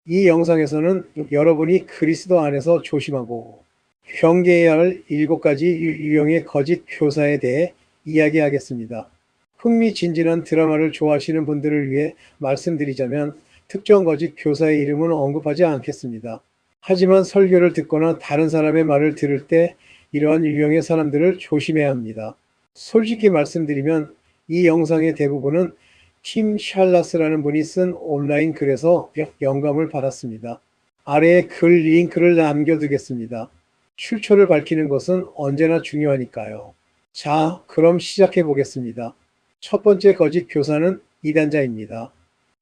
이 영상에서는 여러분이 그리스도 안에서 조심하고 경계해야 할 7가지 유형의 거짓 교사에 대해 이야기하겠습니다. 흥미진진한 드라마를 좋아하시는 분들을 위해 말씀드리자면 특정 거짓 교사의 이름은 언급하지 않겠습니다. 하지만 설교를 듣거나 다른 사람의 말을 들을 때 이러한 유형의 사람들을 조심해야 합니다. 솔직히 말씀드리면 이 영상의 대부분은 팀 샬라스라는 분이 쓴 온라인 글에서 영감을 받았습니다. 아래에 글 링크를 남겨두겠습니다. 출처를 밝히는 것은 언제나 중요하니까요. 자, 그럼 시작해 보겠습니다. 첫 번째 거짓 교사는 이단자입니다.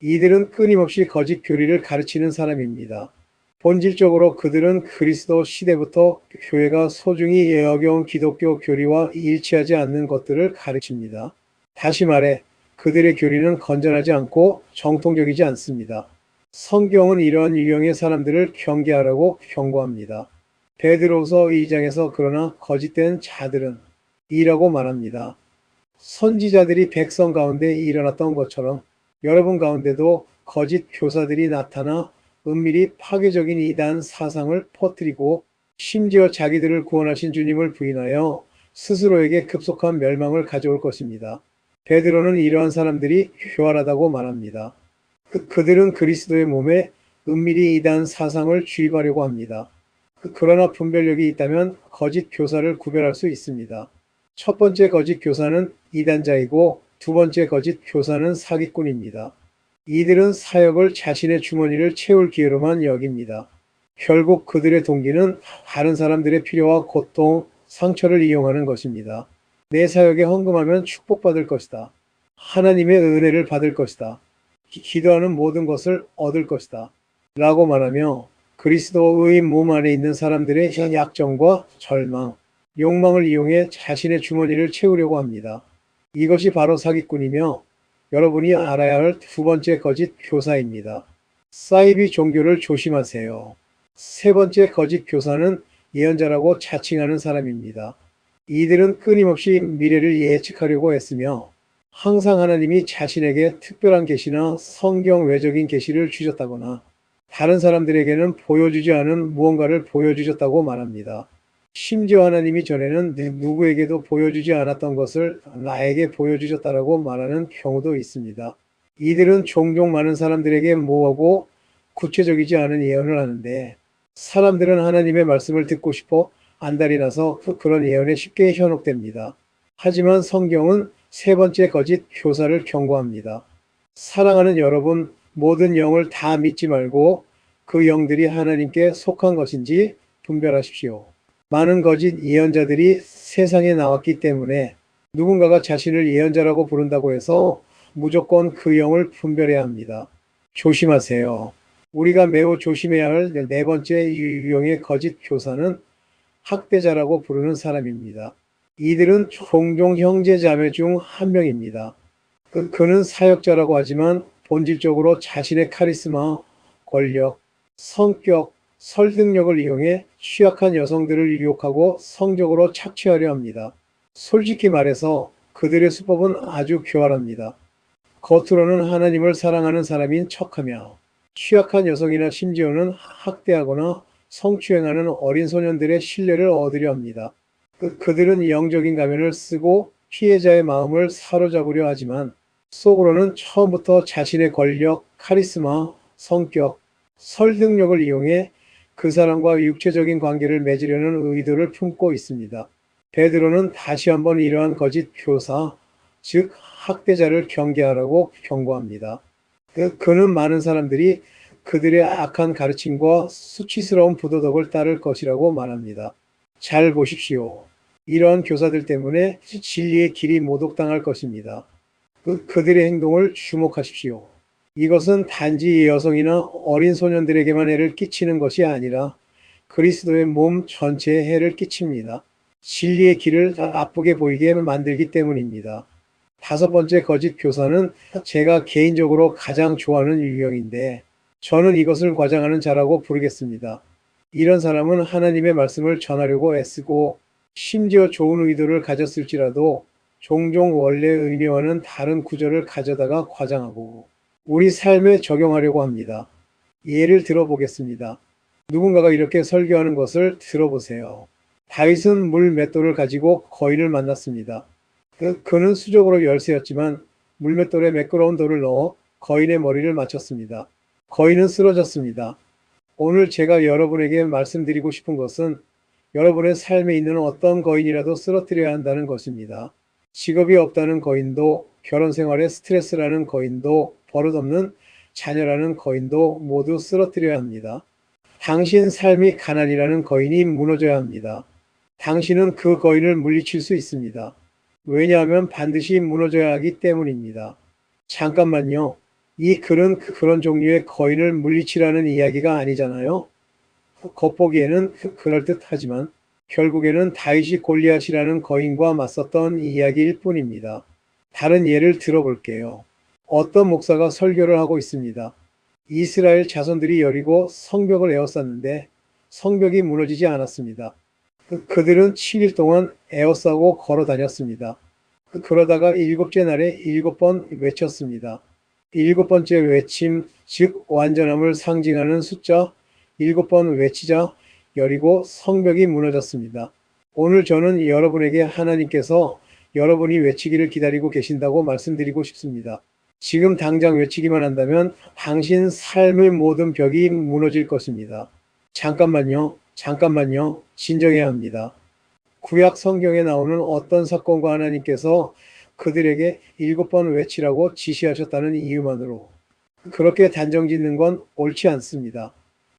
이들은 끊임없이 거짓 교리를 가르치는 사람입니다. 본질적으로 그들은 그리스도 시대부터 교회가 소중히 여겨온 기독교 교리와 일치하지 않는 것들을 가르칩니다. 다시 말해 그들의 교리는 건전하지 않고 정통적이지 않습니다. 성경은 이러한 유형의 사람들을 경계하라고 경고합니다. 베드로후서 2장에서 그러나 거짓된 자들은 이라고 말합니다. 선지자들이 백성 가운데 일어났던 것처럼 여러분 가운데도 거짓 교사들이 나타나 은밀히 파괴적인 이단 사상을 퍼뜨리고 심지어 자기들을 구원하신 주님을 부인하여 스스로에게 급속한 멸망을 가져올 것입니다. 베드로는 이러한 사람들이 교활하다고 말합니다. 그들은 그리스도의 몸에 은밀히 이단 사상을 주입하려고 합니다. 그러나 분별력이 있다면 거짓 교사를 구별할 수 있습니다. 첫 번째 거짓 교사는 이단자이고 두 번째 거짓 교사는 사기꾼입니다. 이들은 사역을 자신의 주머니를 채울 기회로만 여깁니다. 결국 그들의 동기는 다른 사람들의 필요와 고통, 상처를 이용하는 것입니다. 내 사역에 헌금하면 축복받을 것이다. 하나님의 은혜를 받을 것이다. 기도하는 모든 것을 얻을 것이다. 라고 말하며 그리스도의 몸 안에 있는 사람들의 약점과 절망, 욕망을 이용해 자신의 주머니를 채우려고 합니다. 이것이 바로 사기꾼이며 여러분이 알아야 할 두 번째 거짓 교사입니다. 사이비 종교를 조심하세요. 세 번째 거짓 교사는 예언자라고 자칭하는 사람입니다. 이들은 끊임없이 미래를 예측하려고 했으며 항상 하나님이 자신에게 특별한 계시나 성경 외적인 계시를 주셨다거나 다른 사람들에게는 보여주지 않은 무언가를 보여주셨다고 말합니다. 심지어 하나님이 전에는 누구에게도 보여주지 않았던 것을 나에게 보여주셨다라고 말하는 경우도 있습니다. 이들은 종종 많은 사람들에게 모호하고 구체적이지 않은 예언을 하는데 사람들은 하나님의 말씀을 듣고 싶어 안달이 나서 그런 예언에 쉽게 현혹됩니다. 하지만 성경은 세 번째 거짓 교사를 경고합니다. 사랑하는 여러분, 모든 영을 다 믿지 말고 그 영들이 하나님께 속한 것인지 분별하십시오. 많은 거짓 예언자들이 세상에 나왔기 때문에 누군가가 자신을 예언자라고 부른다고 해서 무조건 그 영을 분별해야 합니다. 조심하세요. 우리가 매우 조심해야 할 네 번째 유형의 거짓 교사는 학대자라고 부르는 사람입니다. 이들은 종종 형제 자매 중 한 명입니다. 그는 사역자라고 하지만 본질적으로 자신의 카리스마, 권력, 성격, 설득력을 이용해 취약한 여성들을 유혹하고 성적으로 착취하려 합니다. 솔직히 말해서 그들의 수법은 아주 교활합니다. 겉으로는 하나님을 사랑하는 사람인 척하며 취약한 여성이나 심지어는 학대하거나 성추행하는 어린 소년들의 신뢰를 얻으려 합니다. 그들은 영적인 가면을 쓰고 피해자의 마음을 사로잡으려 하지만 속으로는 처음부터 자신의 권력, 카리스마, 성격, 설득력을 이용해 그 사람과 육체적인 관계를 맺으려는 의도를 품고 있습니다. 베드로는 다시 한번 이러한 거짓 교사, 즉 학대자를 경계하라고 경고합니다. 그는 많은 사람들이 그들의 악한 가르침과 수치스러운 부도덕을 따를 것이라고 말합니다. 잘 보십시오. 이러한 교사들 때문에 진리의 길이 모독당할 것입니다. 그들의 행동을 주목하십시오. 이것은 단지 여성이나 어린 소년들에게만 해를 끼치는 것이 아니라 그리스도의 몸 전체에 해를 끼칩니다. 진리의 길을 나쁘게 보이게 만들기 때문입니다. 다섯 번째 거짓 교사는 제가 개인적으로 가장 좋아하는 유형인데 저는 이것을 과장하는 자라고 부르겠습니다. 이런 사람은 하나님의 말씀을 전하려고 애쓰고 심지어 좋은 의도를 가졌을지라도 종종 원래 의미와는 다른 구절을 가져다가 과장하고 우리 삶에 적용하려고 합니다. 예를 들어보겠습니다. 누군가가 이렇게 설교하는 것을 들어보세요. 다윗은 물 맷돌을 가지고 거인을 만났습니다. 그는 수적으로 열세였지만 물맷돌에 매끄러운 돌을 넣어 거인의 머리를 맞췄습니다. 거인은 쓰러졌습니다. 오늘 제가 여러분에게 말씀드리고 싶은 것은 여러분의 삶에 있는 어떤 거인이라도 쓰러뜨려야 한다는 것입니다. 직업이 없다는 거인도, 결혼 생활에 스트레스라는 거인도, 버릇없는 자녀라는 거인도 모두 쓰러뜨려야 합니다. 당신 삶이 가난이라는 거인이 무너져야 합니다. 당신은 그 거인을 물리칠 수 있습니다. 왜냐하면 반드시 무너져야 하기 때문입니다. 잠깐만요. 이 글은 그런 종류의 거인을 물리치라는 이야기가 아니잖아요. 겉보기에는 그럴듯하지만 결국에는 다윗이 골리앗이라는 거인과 맞섰던 이야기일 뿐입니다. 다른 예를 들어볼게요. 어떤 목사가 설교를 하고 있습니다. 이스라엘 자손들이 여리고 성벽을 에워쌌는데 성벽이 무너지지 않았습니다. 그들은 7일 동안 에워싸고 걸어 다녔습니다. 그러다가 일곱째 날에 7번 외쳤습니다. 7번째 외침, 즉 완전함을 상징하는 숫자 7번 외치자 여리고 성벽이 무너졌습니다. 오늘 저는 여러분에게 하나님께서 여러분이 외치기를 기다리고 계신다고 말씀드리고 싶습니다. 지금 당장 외치기만 한다면 당신 삶의 모든 벽이 무너질 것입니다. 잠깐만요. 진정해야 합니다. 구약 성경에 나오는 어떤 사건과 하나님께서 그들에게 7번 외치라고 지시하셨다는 이유만으로 그렇게 단정 짓는 건 옳지 않습니다.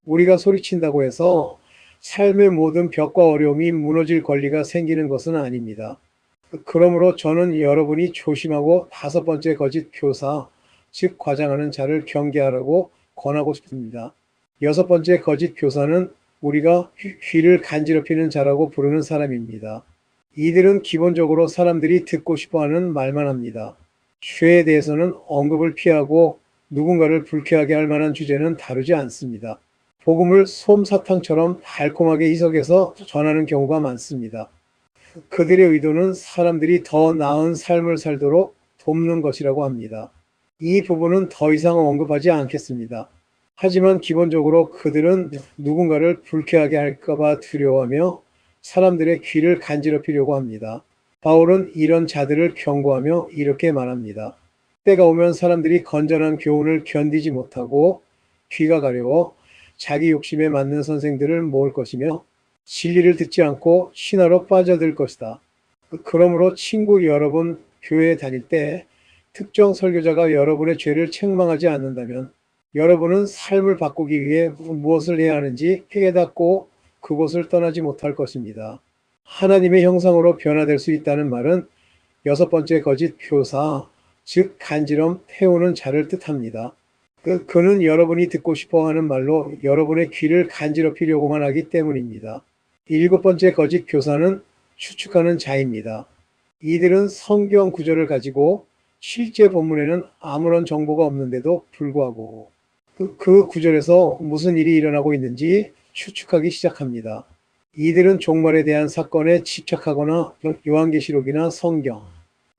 우리가 소리친다고 해서 삶의 모든 벽과 어려움이 무너질 권리가 생기는 것은 아닙니다. 그러므로 저는 여러분이 조심하고 5번째 거짓 교사, 즉 과장하는 자를 경계하라고 권하고 싶습니다. 6번째 거짓 교사는 우리가 귀를 간지럽히는 자라고 부르는 사람입니다. 이들은 기본적으로 사람들이 듣고 싶어하는 말만 합니다. 죄에 대해서는 언급을 피하고 누군가를 불쾌하게 할 만한 주제는 다루지 않습니다. 복음을 솜사탕처럼 달콤하게 희석해서 전하는 경우가 많습니다. 그들의 의도는 사람들이 더 나은 삶을 살도록 돕는 것이라고 합니다. 이 부분은 더 이상 언급하지 않겠습니다. 하지만 기본적으로 그들은 누군가를 불쾌하게 할까봐 두려워하며 사람들의 귀를 간지럽히려고 합니다. 바울은 이런 자들을 경고하며 이렇게 말합니다. 때가 오면 사람들이 건전한 교훈을 견디지 못하고 귀가 가려워 자기 욕심에 맞는 선생들을 모을 것이며 진리를 듣지 않고 신화로 빠져들 것이다. 그러므로 친구 여러분, 교회에 다닐 때 특정 설교자가 여러분의 죄를 책망하지 않는다면 여러분은 삶을 바꾸기 위해 무엇을 해야 하는지 깨닫고 그곳을 떠나지 못할 것입니다. 하나님의 형상으로 변화될 수 있다는 말은 6번째 거짓 교사, 즉 간지럼 태우는 자를 뜻합니다. 그는 여러분이 듣고 싶어하는 말로 여러분의 귀를 간지럽히려고만 하기 때문입니다. 7번째 거짓 교사는 추측하는 자입니다. 이들은 성경 구절을 가지고 실제 본문에는 아무런 정보가 없는데도 불구하고 그 구절에서 무슨 일이 일어나고 있는지 추측하기 시작합니다. 이들은 종말에 대한 사건에 집착하거나 요한계시록이나 성경,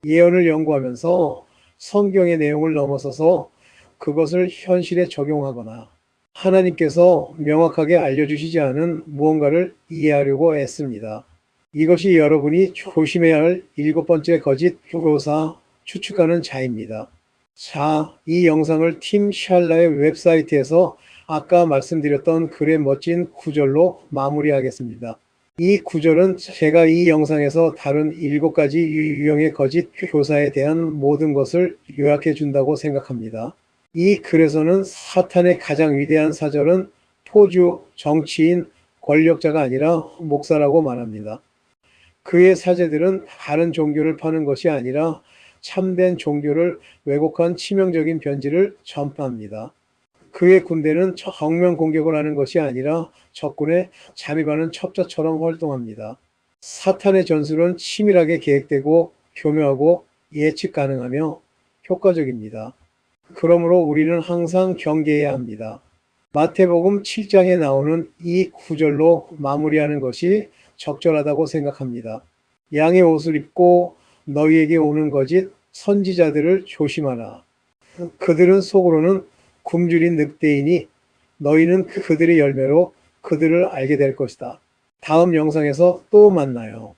예언을 연구하면서 성경의 내용을 넘어서서 그것을 현실에 적용하거나 하나님께서 명확하게 알려주시지 않은 무언가를 이해하려고 애씁니다. 이것이 여러분이 조심해야 할 7번째 거짓 교사, 추측하는 자입니다. 자, 이 영상을 팀 샬라의 웹사이트에서 아까 말씀드렸던 글의 멋진 구절로 마무리하겠습니다. 이 구절은 제가 이 영상에서 다룬 7가지 유형의 거짓 교사에 대한 모든 것을 요약해 준다고 생각합니다. 이 글에서는 사탄의 가장 위대한 사절은 포주, 정치인, 권력자가 아니라 목사라고 말합니다. 그의 사제들은 다른 종교를 파는 것이 아니라 참된 종교를 왜곡한 치명적인 변질을 전파합니다. 그의 군대는 정면 공격을 하는 것이 아니라 적군에 잠입하는 첩자처럼 활동합니다. 사탄의 전술은 치밀하게 계획되고 교묘하고 예측 가능하며 효과적입니다. 그러므로 우리는 항상 경계해야 합니다. 마태복음 7장에 나오는 이 구절로 마무리하는 것이 적절하다고 생각합니다. 양의 옷을 입고 너희에게 오는 거짓 선지자들을 조심하라. 그들은 속으로는 굶주린 늑대이니 너희는 그들의 열매로 그들을 알게 될 것이다. 다음 영상에서 또 만나요.